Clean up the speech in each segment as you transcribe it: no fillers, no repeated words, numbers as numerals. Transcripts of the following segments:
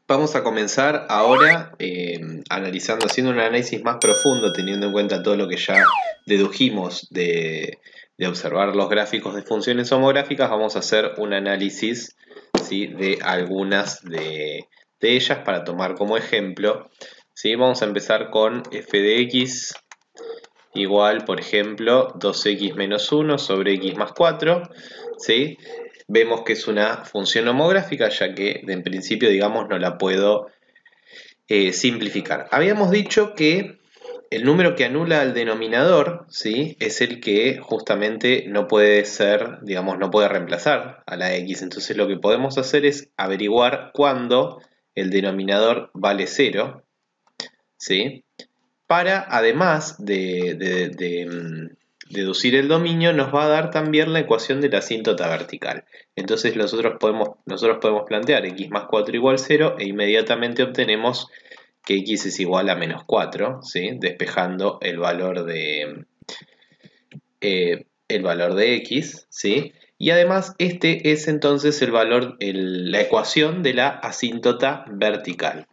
Vamos a comenzar ahora analizando, haciendo un análisis más profundo, teniendo en cuenta todo lo que ya dedujimos de observar los gráficos de funciones homográficas. Vamos a hacer un análisis, ¿sí?, de algunas de ellas para tomar como ejemplo, ¿sí? Vamos a empezar con f de x igual, por ejemplo, 2x menos 1 sobre x más 4, ¿sí? Vemos que es una función homográfica, ya que en principio, digamos, no la puedo simplificar. Habíamos dicho que el número que anula al denominador, ¿sí?, es el que justamente no puede ser, digamos, no puede reemplazar a la x. Entonces lo que podemos hacer es averiguar cuándo el denominador vale 0, ¿sí? Para, además de deducir el dominio, nos va a dar también la ecuación de la asíntota vertical. Entonces nosotros podemos plantear x más 4 igual 0 e inmediatamente obtenemos que x es igual a menos 4, ¿sí?, despejando el valor de x, ¿sí? Y además este es entonces el valor, la ecuación de la asíntota vertical.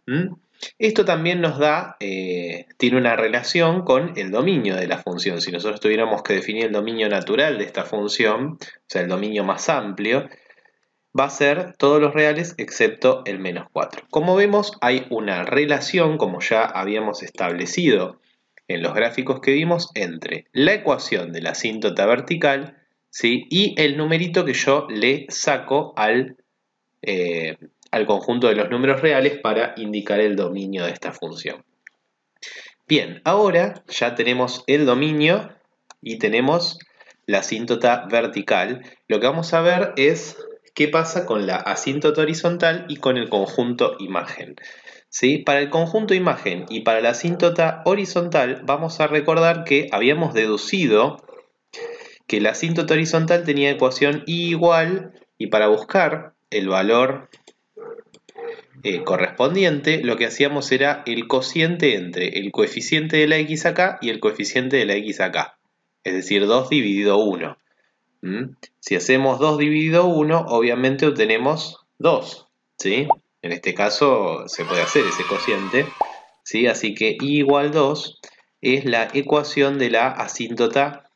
Esto también nos da, tiene una relación con el dominio de la función. Si nosotros tuviéramos que definir el dominio natural de esta función, o sea, el dominio más amplio, va a ser todos los reales excepto el menos 4. Como vemos, hay una relación, como ya habíamos establecido en los gráficos que vimos, entre la ecuación de la asíntota vertical, ¿sí?, y el numerito que yo le saco al conjunto de los números reales para indicar el dominio de esta función. Bien, ahora ya tenemos el dominio y tenemos la asíntota vertical. Lo que vamos a ver es qué pasa con la asíntota horizontal y con el conjunto imagen, ¿sí? Para el conjunto imagen y para la asíntota horizontal vamos a recordar que habíamos deducido que la asíntota horizontal tenía ecuación y igual, y para buscar el valor correspondiente, lo que hacíamos era el cociente entre el coeficiente de la x acá y el coeficiente de la x acá, es decir, 2 dividido 1. Si hacemos 2 dividido 1, obviamente obtenemos 2, ¿sí? En este caso se puede hacer ese cociente, ¿sí? Así que y igual 2 es la ecuación de la asíntota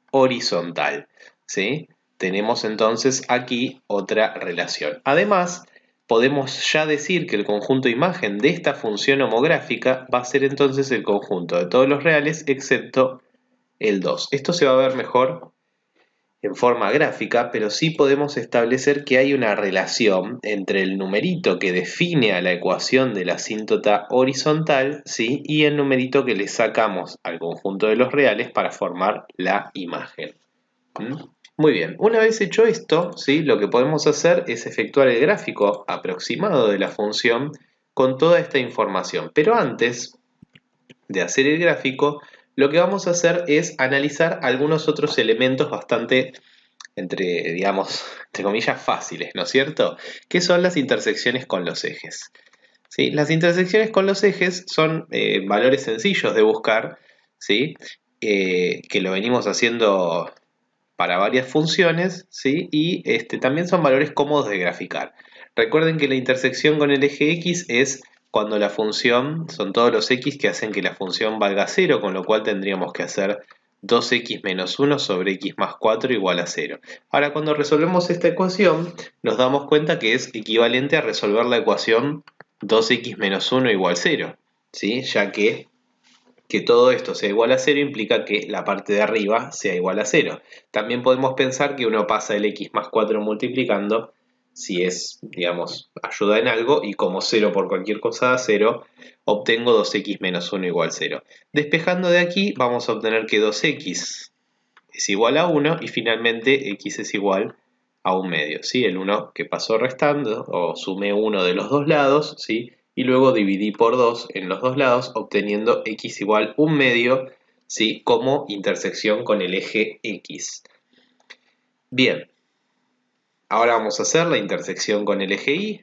horizontal, ¿sí? Tenemos entonces aquí otra relación. Además, podemos ya decir que el conjunto imagen de esta función homográfica va a ser entonces el conjunto de todos los reales excepto el 2. Esto se va a ver mejor en forma gráfica, pero sí podemos establecer que hay una relación entre el numerito que define a la ecuación de la asíntota horizontal, ¿sí?, y el numerito que le sacamos al conjunto de los reales para formar la imagen. Muy bien, una vez hecho esto, ¿sí?, lo que podemos hacer es efectuar el gráfico aproximado de la función con toda esta información. Pero antes de hacer el gráfico, lo que vamos a hacer es analizar algunos otros elementos bastante, entre comillas, fáciles, ¿no es cierto?, que son las intersecciones con los ejes. ¿Sí? Las intersecciones con los ejes son valores sencillos de buscar, ¿sí?, que lo venimos haciendo para varias funciones, ¿sí?, y también son valores cómodos de graficar. Recuerden que la intersección con el eje x es cuando la función, son todos los x que hacen que la función valga 0, con lo cual tendríamos que hacer 2x menos 1 sobre x más 4 igual a 0. Ahora, cuando resolvemos esta ecuación, nos damos cuenta que es equivalente a resolver la ecuación 2x menos 1 igual 0, ¿sí?, ya que todo esto sea igual a 0 implica que la parte de arriba sea igual a 0. También podemos pensar que uno pasa el x más 4 multiplicando, si es, digamos, ayuda en algo, y como 0 por cualquier cosa da 0, obtengo 2x menos 1 igual 0. Despejando de aquí, vamos a obtener que 2x es igual a 1 y finalmente x es igual a 1 medio, ¿sí? El 1 que pasó restando, o sumé 1 de los dos lados, ¿sí?, y luego dividí por 2 en los dos lados, obteniendo x igual 1 medio, ¿sí?, como intersección con el eje x. Bien, ahora vamos a hacer la intersección con el eje y.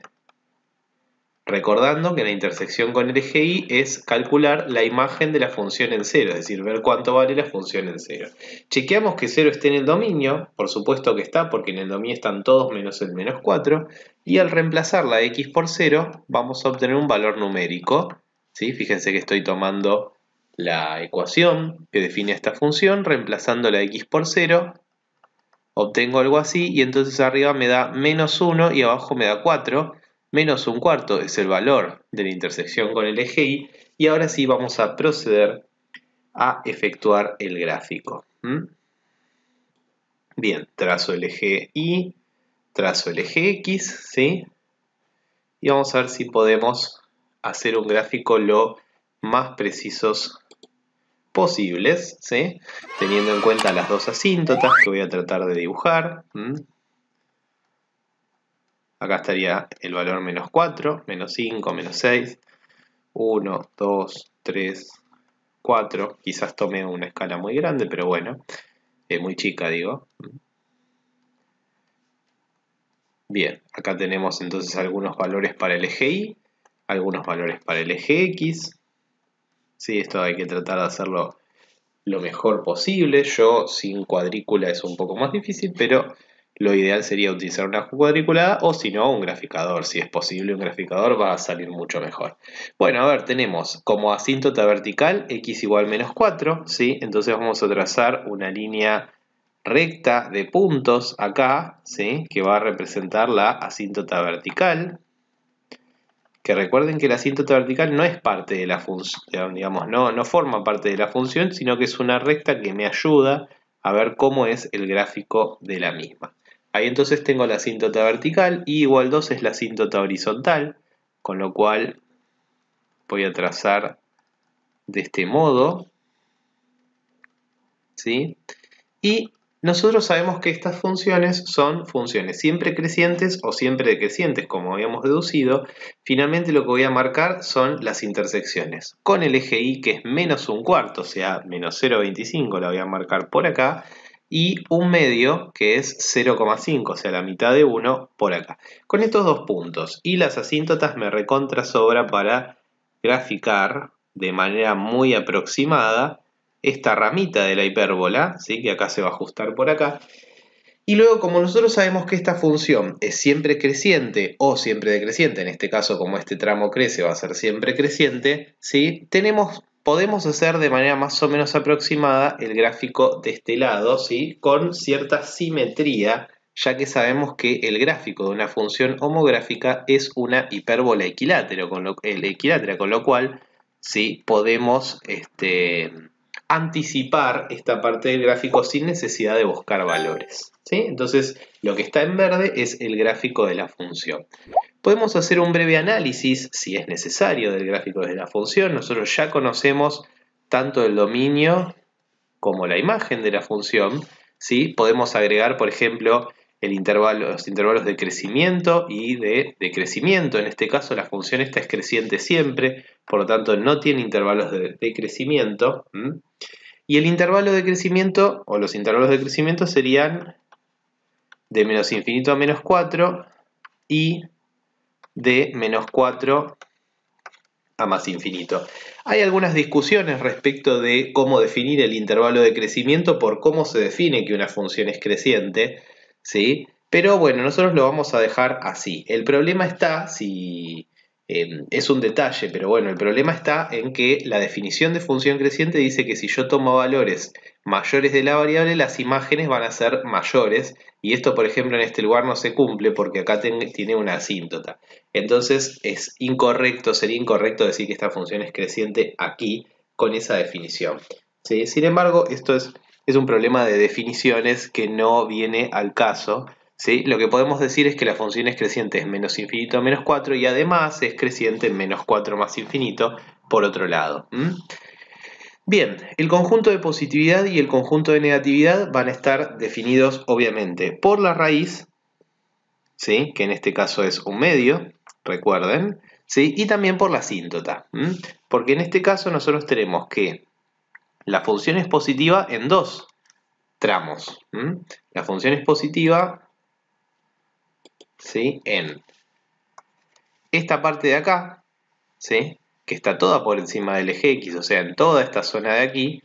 Recordando que la intersección con el eje Y es calcular la imagen de la función en cero, es decir, ver cuánto vale la función en cero. Chequeamos que 0 esté en el dominio, por supuesto que está, porque en el dominio están todos menos el menos 4, y al reemplazar la x por 0 vamos a obtener un valor numérico. ¿Sí? Fíjense que estoy tomando la ecuación que define esta función, reemplazando la x por 0, obtengo algo así, y entonces arriba me da menos 1 y abajo me da 4, menos un cuarto es el valor de la intersección con el eje Y, y ahora sí vamos a proceder a efectuar el gráfico. Bien, trazo el eje Y, trazo el eje X, ¿sí? Y vamos a ver si podemos hacer un gráfico lo más precisos posibles, ¿sí? Teniendo en cuenta las dos asíntotas que voy a tratar de dibujar. Acá estaría el valor menos 4, menos 5, menos 6, 1, 2, 3, 4. Quizás tome una escala muy grande, pero bueno, muy chica digo. Bien, acá tenemos entonces algunos valores para el eje Y, algunos valores para el eje X. Sí, esto hay que tratar de hacerlo lo mejor posible. Yo sin cuadrícula es un poco más difícil, pero lo ideal sería utilizar una cuadriculada o si no un graficador. Si es posible un graficador va a salir mucho mejor. Bueno, a ver, tenemos como asíntota vertical x igual menos 4, ¿sí? Entonces vamos a trazar una línea recta de puntos acá, ¿sí? Que va a representar la asíntota vertical. Que recuerden que la asíntota vertical no es parte de la función, digamos, no forma parte de la función, sino que es una recta que me ayuda a ver cómo es el gráfico de la misma. Ahí entonces tengo la asíntota vertical, y igual 2 es la asíntota horizontal, con lo cual voy a trazar de este modo, ¿sí? Y nosotros sabemos que estas funciones son funciones siempre crecientes o siempre decrecientes, como habíamos deducido. Finalmente lo que voy a marcar son las intersecciones. Con el eje Y, que es menos un cuarto, o sea, menos 0,25, la voy a marcar por acá. Y un medio, que es 0,5, o sea, la mitad de 1, por acá. Con estos dos puntos y las asíntotas me recontra sobra para graficar de manera muy aproximada esta ramita de la hipérbola, ¿sí? Que acá se va a ajustar por acá. Y luego, como nosotros sabemos que esta función es siempre creciente o siempre decreciente, en este caso como este tramo crece va a ser siempre creciente, ¿sí? Podemos hacer de manera más o menos aproximada el gráfico de este lado, ¿sí? Con cierta simetría, ya que sabemos que el gráfico de una función homográfica es una hipérbola equilátera, con lo cual, ¿sí? Podemos anticipar esta parte del gráfico sin necesidad de buscar valores, ¿sí? Entonces, lo que está en verde es el gráfico de la función. Podemos hacer un breve análisis, si es necesario, del gráfico de la función. Nosotros ya conocemos tanto el dominio como la imagen de la función, ¿sí? Podemos agregar, por ejemplo, los intervalos de crecimiento y de decrecimiento. En este caso, la función esta es creciente siempre, por lo tanto no tiene intervalos de decrecimiento. Y el intervalo de crecimiento, o los intervalos de crecimiento, serían de menos infinito a menos 4 y de menos 4 a más infinito. Hay algunas discusiones respecto de cómo definir el intervalo de crecimiento por cómo se define que una función es creciente, ¿sí? Pero bueno, nosotros lo vamos a dejar así. El problema está, si es un detalle, pero bueno, el problema está en que la definición de función creciente dice que si yo tomo valores mayores de la variable, las imágenes van a ser mayores, y esto, por ejemplo, en este lugar no se cumple porque acá tiene una asíntota. Entonces sería incorrecto decir que esta función es creciente aquí con esa definición, ¿sí? Sin embargo, esto es un problema de definiciones que no viene al caso, ¿sí? Lo que podemos decir es que la función es creciente en menos infinito a menos 4 y además es creciente en menos 4 más infinito por otro lado. Bien, el conjunto de positividad y el conjunto de negatividad van a estar definidos obviamente por la raíz, ¿sí? Que en este caso es un medio, recuerden, ¿sí? Y también por la asíntota, porque en este caso nosotros tenemos que la función es positiva en dos tramos. La función es positiva, ¿sí? En esta parte de acá, ¿sí? Que está toda por encima del eje X, o sea, en toda esta zona de aquí.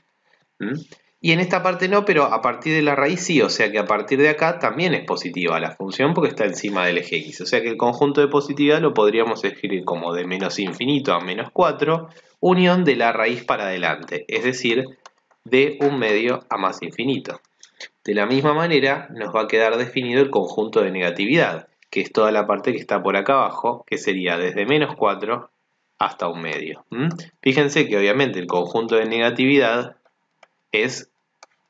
Y en esta parte no, pero a partir de la raíz sí, o sea que a partir de acá también es positiva la función porque está encima del eje X. O sea que el conjunto de positividad lo podríamos escribir como de menos infinito a menos 4, unión de la raíz para adelante, es decir, de un medio a más infinito. De la misma manera nos va a quedar definido el conjunto de negatividad, que es toda la parte que está por acá abajo, que sería desde menos 4 hasta un medio. Fíjense que obviamente el conjunto de negatividad es,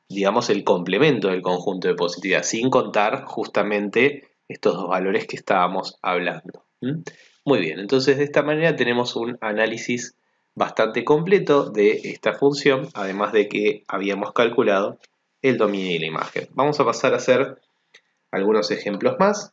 digamos, el complemento del conjunto de positividad, sin contar justamente estos dos valores que estábamos hablando. Muy bien, entonces de esta manera tenemos un análisis bastante completo de esta función, además de que habíamos calculado el dominio de la imagen. Vamos a pasar a hacer algunos ejemplos más.